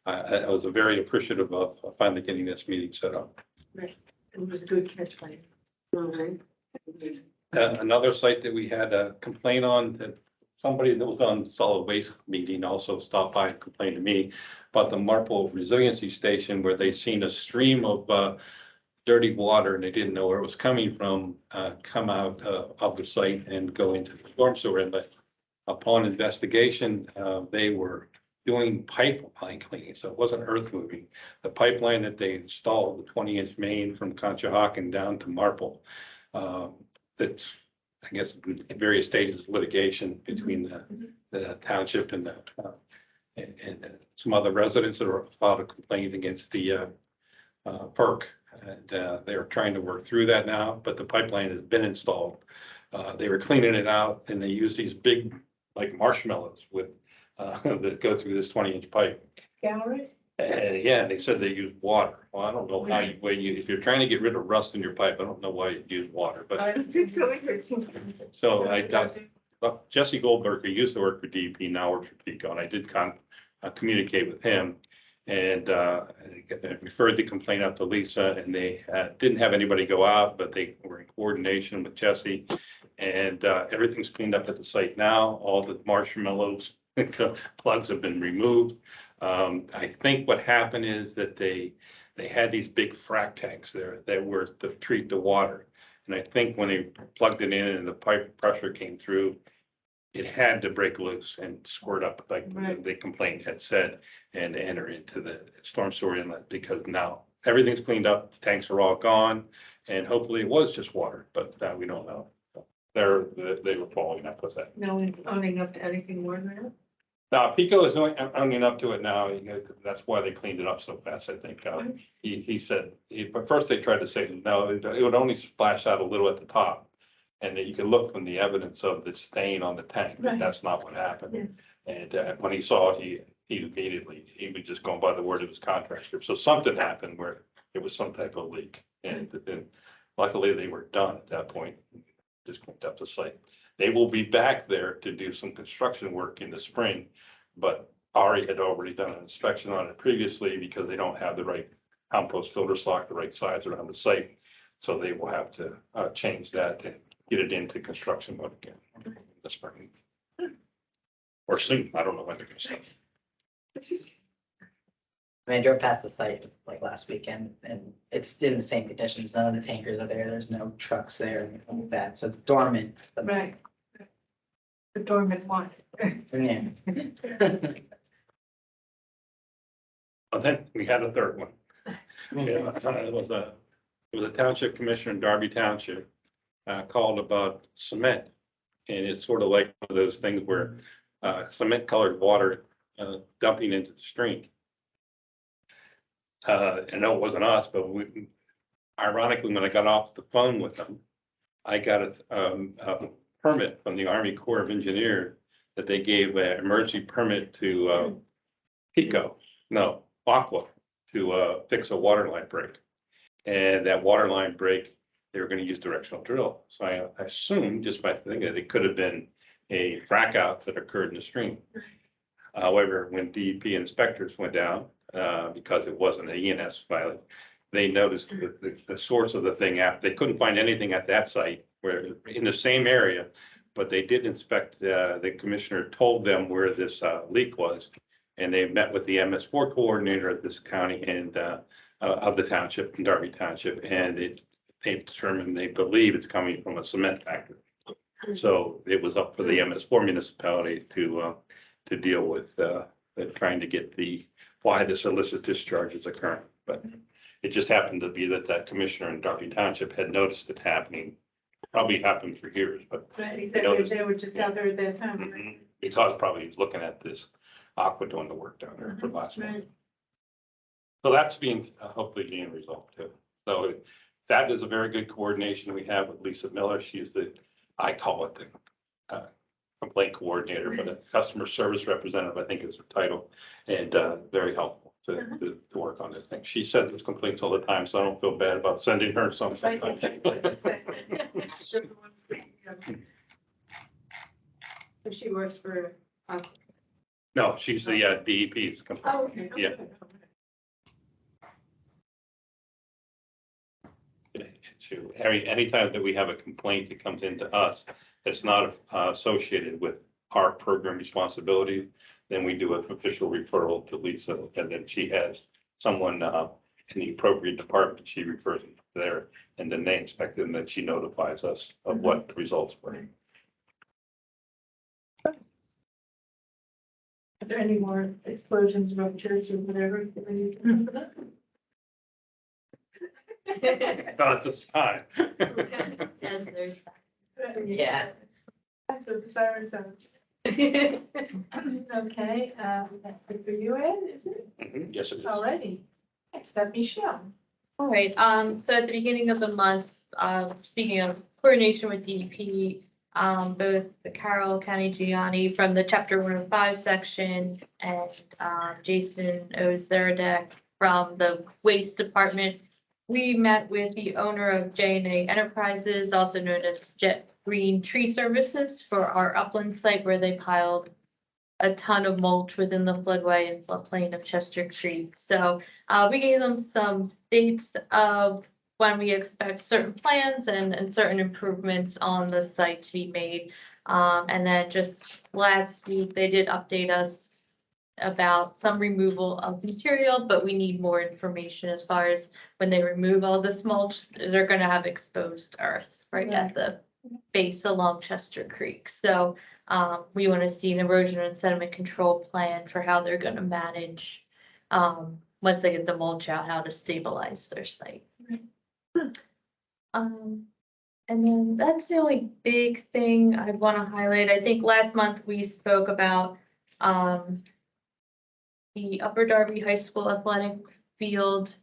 I was very appreciative of finally getting this meeting set up. Right. It was a good catch, Wayne. Another site that we had a complaint on that somebody that was on the solid waste meeting also stopped by and complained to me about the Marple Resiliency Station where they seen a stream of dirty water and they didn't know where it was coming from, come out of the site and go into the storm sewer inlet. Upon investigation, they were doing pipeline cleaning, so it wasn't earth moving. The pipeline that they installed, the 20-inch main from Conshohocken down to Marple, that's, I guess, in various stages of litigation between the township and the and some other residents that are filed a complaint against the PERC. And they're trying to work through that now, but the pipeline has been installed. They were cleaning it out and they use these big, like marshmallows with, that go through this 20-inch pipe. Galleries? Yeah, they said they use water. Well, I don't know how you, if you're trying to get rid of rust in your pipe, I don't know why you use water, but. I don't think so either. So I doubt, Jesse Goldberg, who used to work for DEP, now works for PECO, and I did communicate with him. And referred the complaint up to Lisa, and they didn't have anybody go out, but they were in coordination with Jesse. And everything's cleaned up at the site now. All the marshmallows plugs have been removed. I think what happened is that they had these big frac tanks there that were to treat the water. And I think when they plugged it in and the pipe pressure came through, it had to break loose and squirt up like the complaint had said and enter into the storm sewer inlet, because now everything's cleaned up, the tanks are all gone, and hopefully it was just water, but we don't know. They were following up with that. No one's owning up to anything more than that? Now, PECO is owning up to it now. That's why they cleaned it up so fast, I think. He said, but first they tried to say, no, it would only splash out a little at the top. And that you can look from the evidence of the stain on the tank, but that's not what happened. Yeah. And when he saw it, he immediately, he was just going by the word of his contractor. So something happened where it was some type of leak. And luckily they were done at that point, just cleaned up the site. They will be back there to do some construction work in the spring, but Ari had already done an inspection on it previously because they don't have the right compost filter stock, the right size around the site. So they will have to change that and get it into construction mode again this spring. Or soon, I don't know when they're gonna start. I mean, I drove past the site like last weekend and it's in the same conditions. None of the tankers are there. There's no trucks there or anything like that. So it's dormant. Right. The dormant one. Yeah. And then we had a third one. Yeah, it was a township commissioner in Darby Township called about cement. And it's sort of like one of those things where cement colored water dumping into the stream. I know it wasn't us, but ironically, when I got off the phone with them, I got a permit from the Army Corps of Engineers that they gave an emergency permit to Aqua, to fix a water line break. And that water line break, they were going to use directional drill. So I assumed, just by thinking, that it could have been a frac out that occurred in the stream. However, when DEP inspectors went down, because it wasn't an ENS filing, they noticed the source of the thing after. They couldn't find anything at that site where in the same area, but they did inspect. The commissioner told them where this leak was, and they met with the MS4 coordinator of this county and of the township, Darby Township, and they determined they believe it's coming from a cement factory. So it was up for the MS4 municipality to deal with trying to get why this illicit discharge is occurring. But it just happened to be that commissioner in Darby Township had noticed it happening. Probably happened for years, but Right, exactly. They were just out there at that time. Right? Because probably he's looking at this Aqua doing the work down there for the last month. Right. So that's being hopefully being resolved too. So that is a very good coordination we have with Lisa Miller. She's I call it the complaint coordinator, but a customer service representative, I think is her title, and very helpful to work on this thing. She sends complaints all the time, so I don't feel bad about sending her some sometimes. So she works for. No, she's the DEP's complaint. Oh, okay. Yeah. Anytime that we have a complaint that comes into us, it's not associated with our program responsibility, then we do an official referral to Lisa, and then she has someone in the appropriate department, she refers them there, and then they inspect it, and then she notifies us of what the results were. Are there any more explosions, ruptures, or whatever? Not at this time. Yes, there's that. Yeah. So the sirens are. Okay, that's good for you, Ed, is it? Yes, it is. Alrighty. Next up, Michelle. All right, so at the beginning of the month, speaking of coordination with DEP, both the Carroll County Gianni from the chapter 105 section and, Jason Ozeradek from the waste department. We met with the owner of J&A Enterprises, also known as Jet Green Tree Services, for our upland site where they piled a ton of mulch within the floodway and floodplain of Chester Creek. So we gave them some dates of when we expect certain plans and certain improvements on the site to be made. And then just last week, they did update us about some removal of material, but we need more information as far as when they remove all this mulch, they're gonna have exposed earth right at the base along Chester Creek. So we want to see an erosion and sediment control plan for how they're gonna manage, once they get the mulch out, how to stabilize their site. And then that's the only big thing I want to highlight. I think last month we spoke about, the Upper Darby High School athletic field,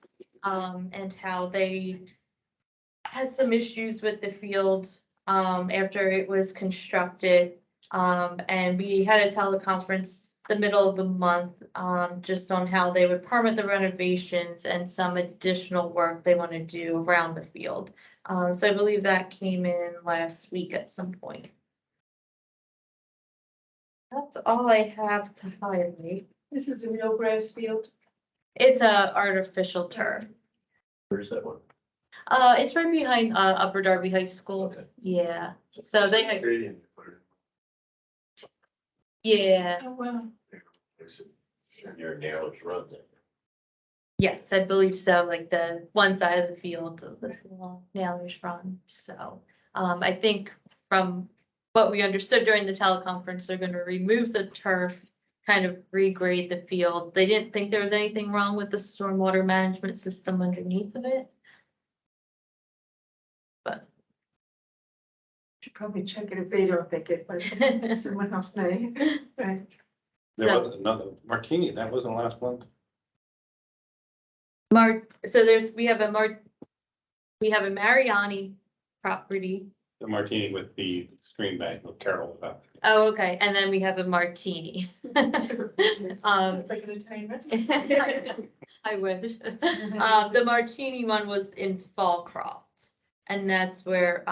and how they had some issues with the field, after it was constructed. And we had a teleconference the middle of the month, just on how they would permit the renovations and some additional work they want to do around the field. So I believe that came in last week at some point. That's all I have to highlight. This is a real grass field. It's a artificial turf. Where's that one? It's right behind, Upper Darby High School. Okay. Yeah, so they had, Gradient. yeah, Oh, wow. Your nailers run there. yes, I believe so, like the one side of the field of this little Nailers Run. So, I think from what we understood during the teleconference, they're gonna remove the turf, kind of regrade the field. They didn't think there was anything wrong with the stormwater management system underneath of it. But Should probably check it if they don't think it, but someone else may. Right. There So- was another Martini, that wasn't last month. So we have a Mariani property. The Martini with the stream bank with Carol about. Oh, okay, and then we have a Martini. Um, Like an Italian restaurant. I wish. The Martini one was in Fallcroft, and that's where,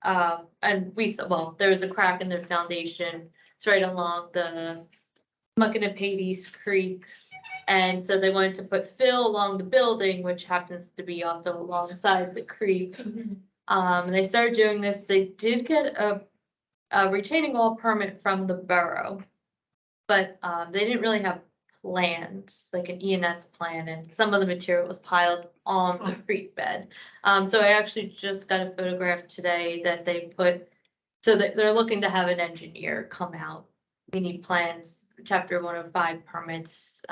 there was a crack in their foundation. It's right along the Muckinapades Creek. And so they wanted to put fill along the building, which happens to be also alongside the creek. And they started doing this. They did get a retaining wall permit from the borough, but they didn't really have plans, like an ENS plan, and some of the material was piled on the creek bed. So I actually just got a photograph today that they put, so that they're looking to have an engineer come out. We need plans, chapter 105 permits.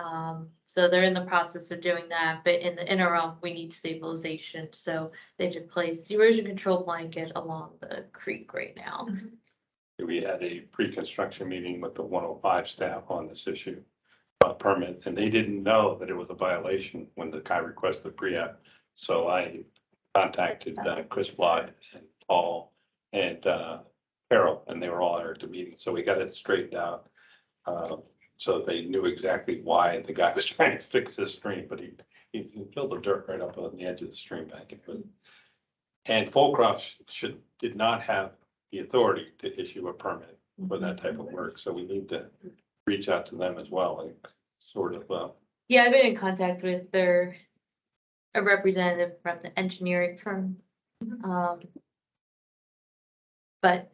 So they're in the process of doing that, but in the interim, we need stabilization. So they should place the erosion control blanket along the creek right now. We had a pre-construction meeting with the 105 staff on this issue. Permit, and they didn't know that it was a violation when the guy requested pre-app. So I contacted Chris Blood and Paul and Carol, and they were all there at the meeting. So we got it straightened out. So they knew exactly why the guy was trying to fix this stream, but he filled the dirt right up on the edge of the stream bank. And Fulcroft did not have the authority to issue a permit for that type of work. So we need to reach out to them as well, and sort of. Yeah, I've been in contact with a representative from the engineering firm. But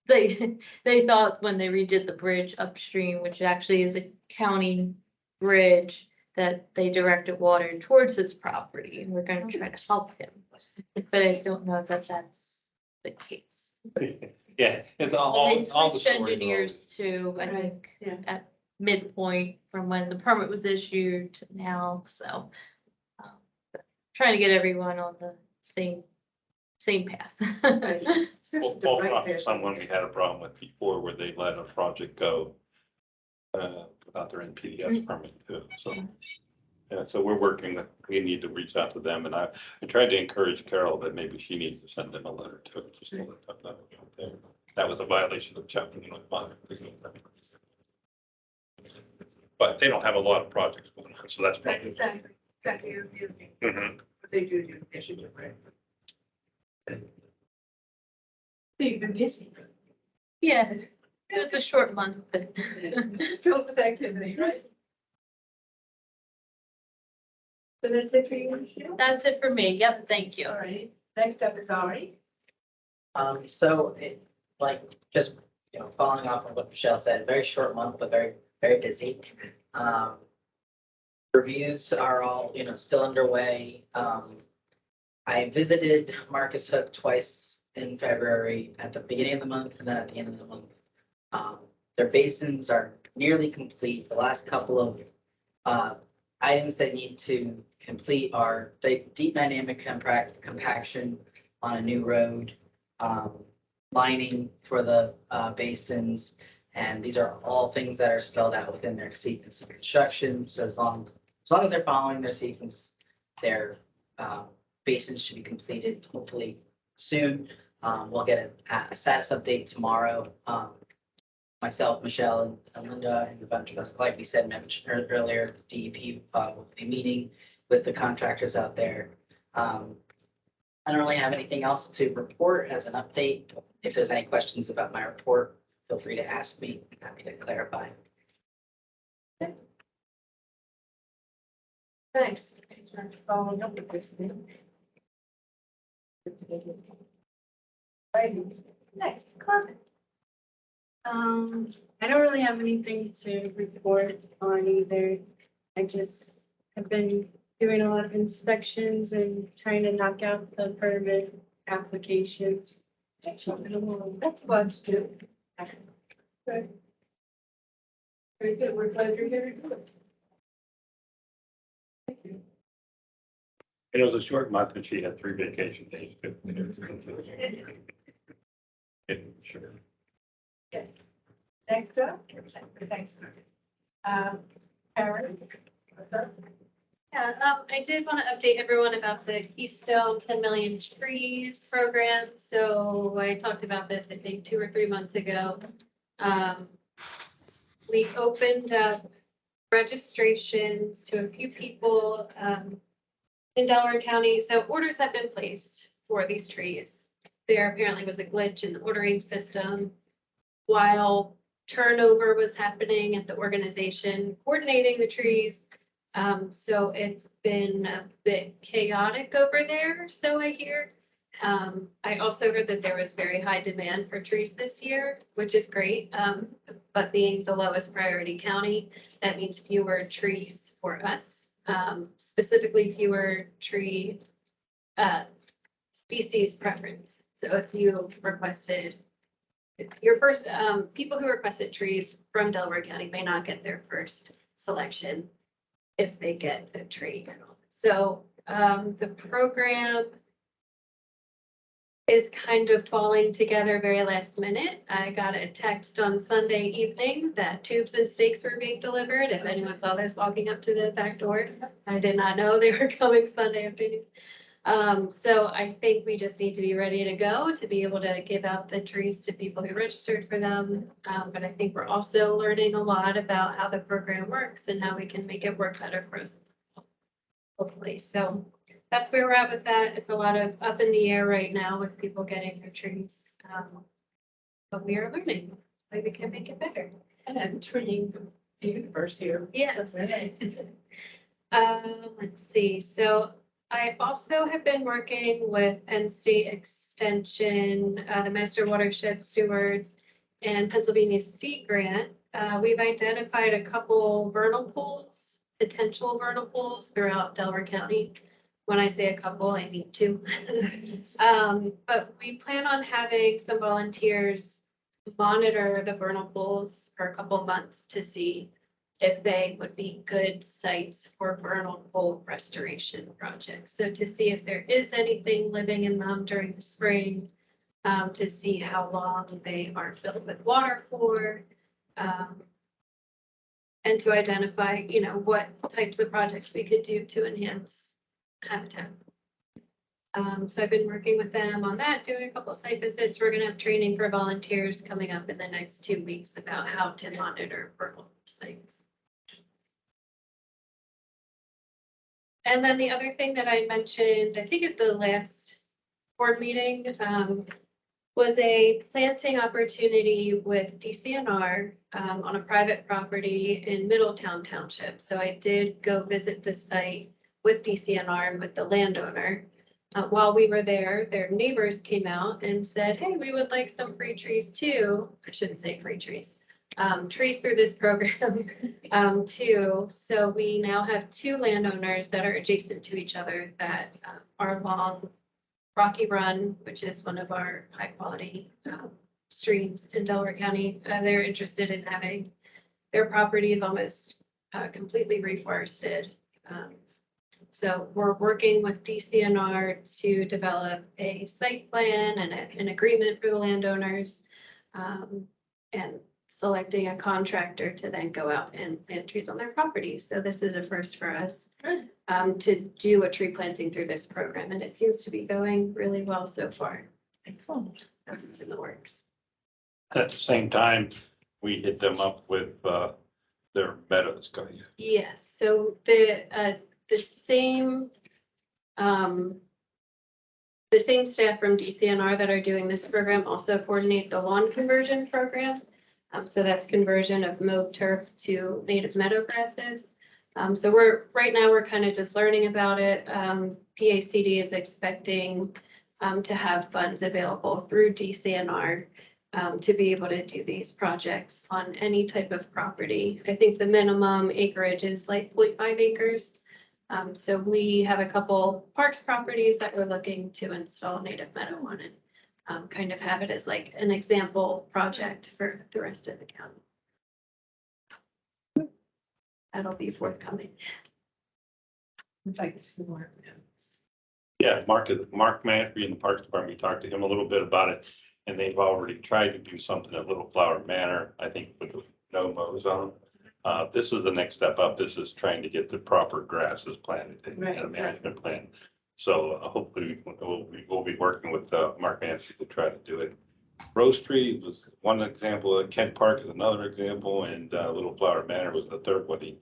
they thought when they redid the bridge upstream, which actually is a county bridge, that they directed water towards his property, and we're gonna try to help him. But I don't know that that's the case. Yeah, it's And all they the switched stories. engineers too, I Right, think, yeah. at midpoint from when the permit was issued to now, so. Trying to get everyone on the same same path. Well, someone we had a problem with before where they let a project go without their NPDS permit too, so. Yeah, so we're working, we need to reach out to them, and I tried to encourage Carol that maybe she needs to send them a letter too, just to let them know out there. That was a violation of chapter 105. But they don't have a lot of projects going on, so that's probably. Exactly. Mhm. But they do, they should do it right. So you've been busy. Yes, it was a short month, but Filled with activity, right? So that's it for you, Michelle? that's it for me. Yep, thank you. All right, next up is Ari. So it, like, just, following off of what Michelle said, very short month, but very, very busy. Reviews are all, still underway. I visited Marcus Hook twice in February, at the beginning of the month and then at the end of the month. Their basins are nearly complete. The last couple of items they need to complete are deep dynamic compaction on a new road, lining for the basins, and these are all things that are spelled out within their sequence of construction. So as long as they're following their sequence, their basins should be completed hopefully soon. We'll get a status update tomorrow. Myself, Michelle, and Linda, and a bunch of us, like we said, mentioned earlier, DEP will be meeting with the contractors out there. I don't really have anything else to report as an update. If there's any questions about my report, feel free to ask me. I'm happy to clarify. Thanks. Following up with this thing. Right, next, Carmen. I don't really have anything to report on either. I just have been doing a lot of inspections and trying to knock out the permit applications. Excellent. That's fun to do. Good. Very good, we're glad you're here. Thank you. It was a short month and she had 3 vacation days. Sure. Next up, thanks. Karen, what's up? Yeah, I did want to update everyone about the Keystone 10 Million Trees program. So I talked about this, I think, 2 or 3 months ago. We opened up registrations to a few people in Delaware County. So orders have been placed for these trees. There apparently was a glitch in the ordering system while turnover was happening at the organization coordinating the trees. So it's been a bit chaotic over there, so I hear. I also heard that there was very high demand for trees this year, which is great. But being the lowest priority county, that means fewer trees for us, specifically fewer tree species preference. So if you requested your first, people who requested trees from Delaware County may not get their first selection if they get a tree. So the program is kind of falling together very last minute. I got a text on Sunday evening that tubes and stakes were being delivered. If anyone saw this walking up to the back door, I did not know they were coming Sunday afternoon. So I think we just need to be ready to go to be able to give out the trees to people who registered for them. But I think we're also learning a lot about how the program works and how we can make it work better for us, hopefully. So that's where we're at with that. It's a lot of up in the air right now with people getting their trees. But we are learning how we can make it better. And treating the universe here. Yes. Let's see. So I also have been working with Penn State Extension, the Master Watershed Stewards, and Pennsylvania Sea Grant. We've identified a couple vernal pools, potential vernal pools throughout Delaware County. When I say a couple, I mean 2. But we plan on having some volunteers monitor the vernal pools for a couple months to see if they would be good sites for vernal pool restoration projects. So to see if there is anything living in them during the spring, to see how long they are filled with water for, and to identify, what types of projects we could do to enhance habitat. So I've been working with them on that, doing a couple site visits. We're gonna have training for volunteers coming up in the next 2 weeks about how to monitor vernal sites. And then the other thing that I mentioned, I think at the last board meeting, was a planting opportunity with DCNR on a private property in Middletown Township. So I did go visit the site with DCNR and with the landowner. While we were there, their neighbors came out and said, hey, we would like some free trees too. I shouldn't say free trees. Trees through this program too. So we now have 2 landowners that are adjacent to each other that are along Rocky Run, which is one of our high quality streams in Delaware County. They're interested in having their properties almost completely reforested. So we're working with DCNR to develop a site plan and an agreement for the landowners, and selecting a contractor to then go out and plant trees on their property. So this is a first for us, to do a tree planting through this program, and it seems to be going really well so far. Excellent. It's in the works. At the same time, we hit them up with their meadows going. Yes, so the same staff from DCNR that are doing this program also coordinate the lawn conversion program. So that's conversion of mowed turf to native meadow grasses. So right now we're kind of just learning about it. PACD is expecting to have funds available through DCNR to be able to do these projects on any type of property. I think the minimum acreage is like 0.5 acres. So we have a couple parks properties that we're looking to install native meadow on it. Kind of have it as like an example project for the rest of the county. That'll be forthcoming. It's like smart. Yeah, Mark Manfrey in the Parks Department, we talked to him a little bit about it, and they've already tried to do something at Little Flower Manor, I think with the no mows on. This is the next step up. This is trying to get the proper grasses planted and Right, a management plan. So hopefully we'll be working with Mark Manfrey to try to do it. Rose Tree was one example, Kent Park is another example, and Little Flower Manor was the third one.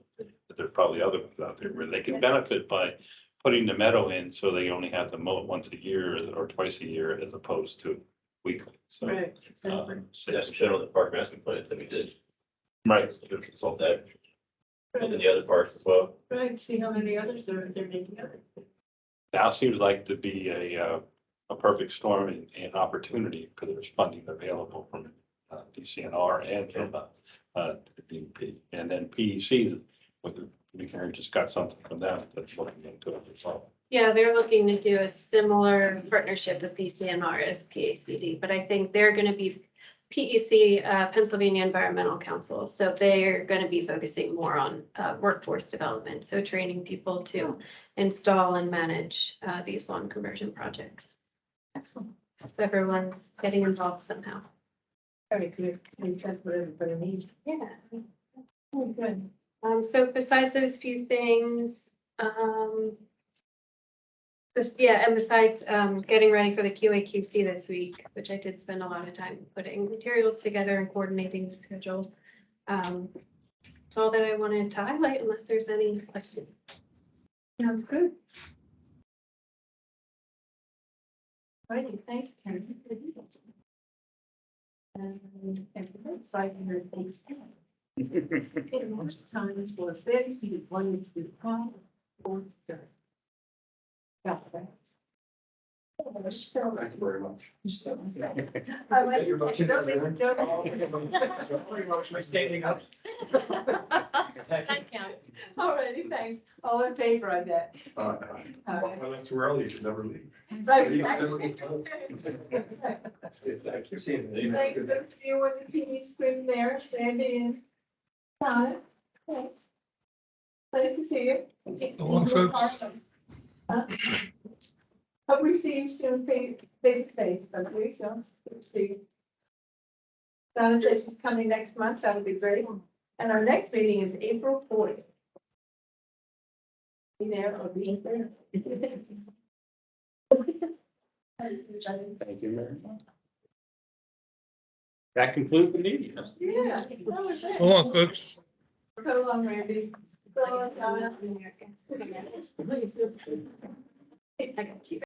There's probably other ones out there where they can benefit by putting the meadow in, so they only have to mow it once a year or twice a year as opposed to weekly. So, Right, exactly. That's a show on the park master plan that we did. Right. So we consult that. And then the other parks as well. Right, see how many others they're making of it. Now seems like to be a perfect storm and opportunity because there's funding available from DCNR and from DP. And then PEC, we just got something from them that's looking into it as well. Yeah, they're looking to do a similar partnership with DCNR as PACD, but I think they're going to be PEC, Pennsylvania Environmental Council. So they're going to be focusing more on workforce development. So training people to install and manage these lawn conversion projects. Excellent. So everyone's getting involved somehow. Very good. I think that's what everybody needs. Yeah. Oh, good. So besides those few things, and besides getting ready for the QAQC this week, which I did spend a lot of time putting materials together and coordinating the schedule. That's all that I wanted to highlight, unless there's any questions. Sounds good. Righty, thanks, Karen. And excited to hear things. Okay, most times for this, you wanted to do call or start. Got that. Thank you very much. I like your motion. Standing up. That counts. Alrighty, thanks. All in favor of that. I left too early, you should never leave. Right. Thank you. Thanks, those of you on the TV screen there, standing in. Nice to see you. So long, folks. Huh? Hope we see you soon, face to face, but we shall, good to see you. Donna says she's coming next month, that would be great, and our next meeting is April 4th. Be there or be there. Thank you, Mary. That concludes the meeting. Yeah. that was it. So long, folks. So long, Randy. So long, Donna. I got you.